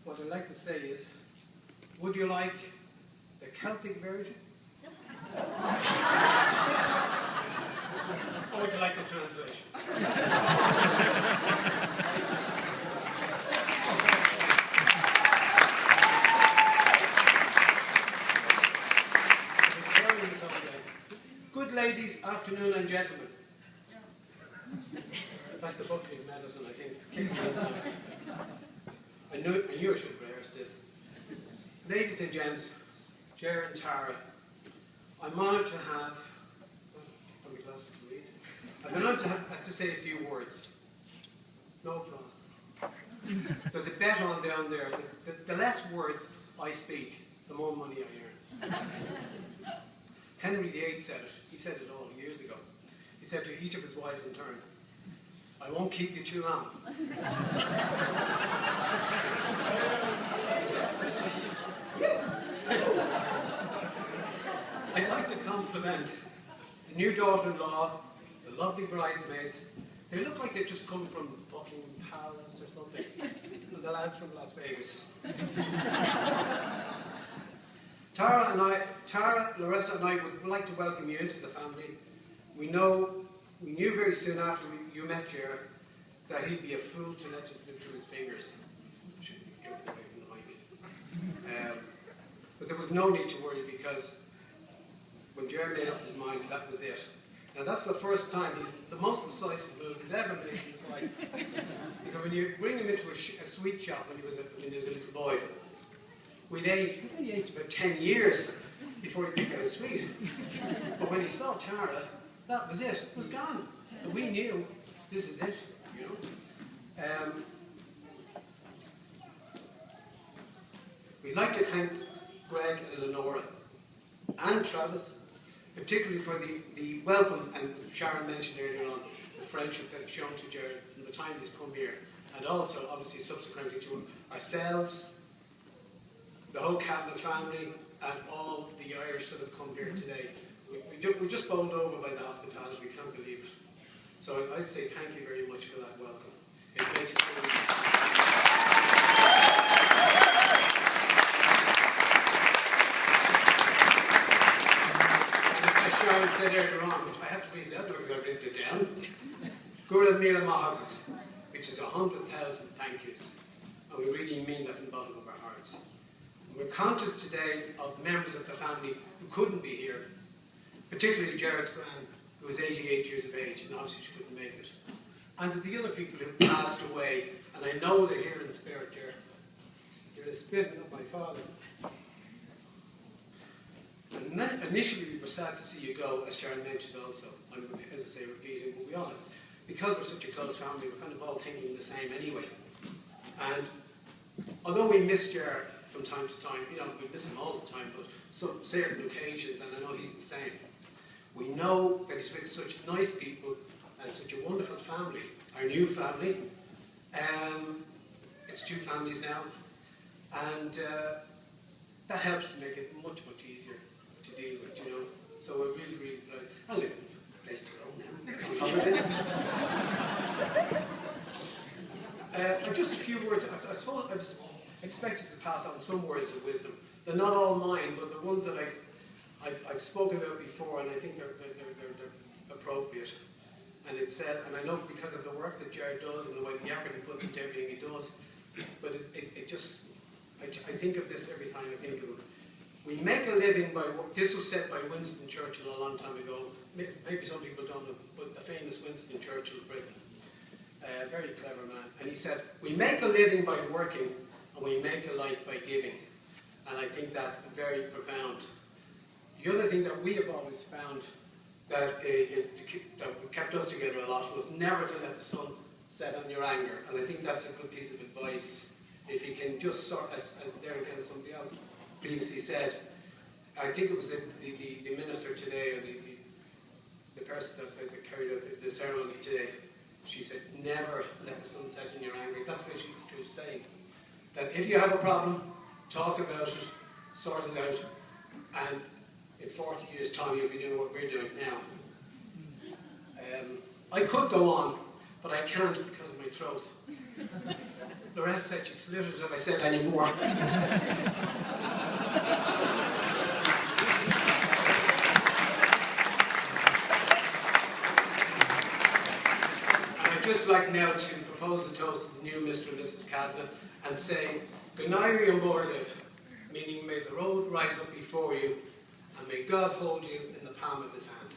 what I'd like to say is, would you like the Celtic version? Or would you like the translation? Good ladies, afternoon, and gentlemen. That's the Buckley's medicine, I think. I knew I should rehearse this. Ladies and gents, Ger and Tara, I'm honoured to have. I've been honoured to have to say a few words. No applause. There's a bet on down there. The less words I speak, the more money I earn. Henry VIII said it. He said it all years ago. He said to each of his wives in turn, I won't keep you too long. I'd like to compliment the new daughter-in-law, the lovely bridesmaids. They look like they've just come from Buckingham Palace or something. And the lads from Las Vegas. Tara, Larissa and I would like to welcome you into the family. We knew very soon after you met Ger that he'd be a fool to let you slip through his fingers. Shouldn't be jumping away from the mic. But there was no need to worry because when Ger made up his mind, that was it. Now that's the first time, the most decisive move he's ever made in his life. Because when you bring him into a sweet shop when he was a little boy, he aged about 10 years before he picked out a sweet. But when he saw Tara, that was it. It was gone. So we knew this is it, you know. We'd like to thank Greg and Eleonora and Travis, particularly for the welcome, and as Sharon mentioned earlier on, the friendship that they've shown to Ger from the time he's come here, and also obviously subsequently to ourselves, the whole Kavanagh family, and all the Irish that have come here today. We're just bowled over by the hospitality, we can't believe it. So I'd say thank you very much for that welcome. It makes it so easy. As Sharon said earlier on, which I have to read it out because I wrote it down, Gura Mila Mahagat, which is 100,000 thank yous. And we really mean that from the bottom of our hearts. We're conscious today of members of the family who couldn't be here, particularly Gerard's gran, who was 88 years of age, and obviously she couldn't make it. And to the other people who passed away, and I know they're here in spirit, Gerard. You're the spirit of my father. And initially we were sad to see you go, as Sharon mentioned also. I'm, as I say, repeating, but we all, because we're such a close family, we're kind of all thinking the same anyway. And although we miss Gerard from time to time, you know, we miss him all the time, but some certain occasions, and I know he's the same. We know that he's with such nice people and such a wonderful family, our new family. It's two families now, and that helps to make it much, much easier to deal with, you know. So we're really, really glad. I'll leave a place to go now. Just a few words. I suppose I was expected to pass on some words of wisdom. They're not all mine, but the ones that I've spoken about before, and I think they're appropriate. And it says, and I know because of the work that Ger does and the way the effort he puts into everything he does, but it just, I think of this every time I think of it. We make a living by what, this was said by Winston Churchill a long time ago. Maybe some people don't know, but the famous Winston Churchill of Britain. Very clever man. And he said, we make a living by working, and we make a life by giving. And I think that's very profound. The other thing that we have always found that kept us together a lot was never to let the sun set on your anger. And I think that's a good piece of advice. If you can just sort, as there again somebody else previously said, I think it was the minister today, or the person that carried out the ceremony today, she said, never let the sun set in your anger. That's what she was saying. That if you have a problem, talk about it, sort it out, and in 40 years' time you'll be doing what we're doing now. I could go on, but I can't because of my throat. Loretta said she slivered if I said any more. And I'd just like now to propose a toast to the new Mr. and Mrs. Kavanagh and say, Gnairi and Borliv, meaning may the road rise up before you and may God hold you in the palm of his hand.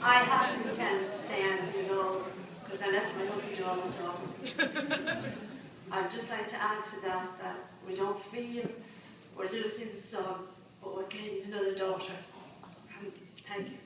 I haven't intended to say anything at all, because I let my husband do all the talking. I'd just like to add to that, that we don't feel we're losing the son, but we're gaining another daughter. Thank you.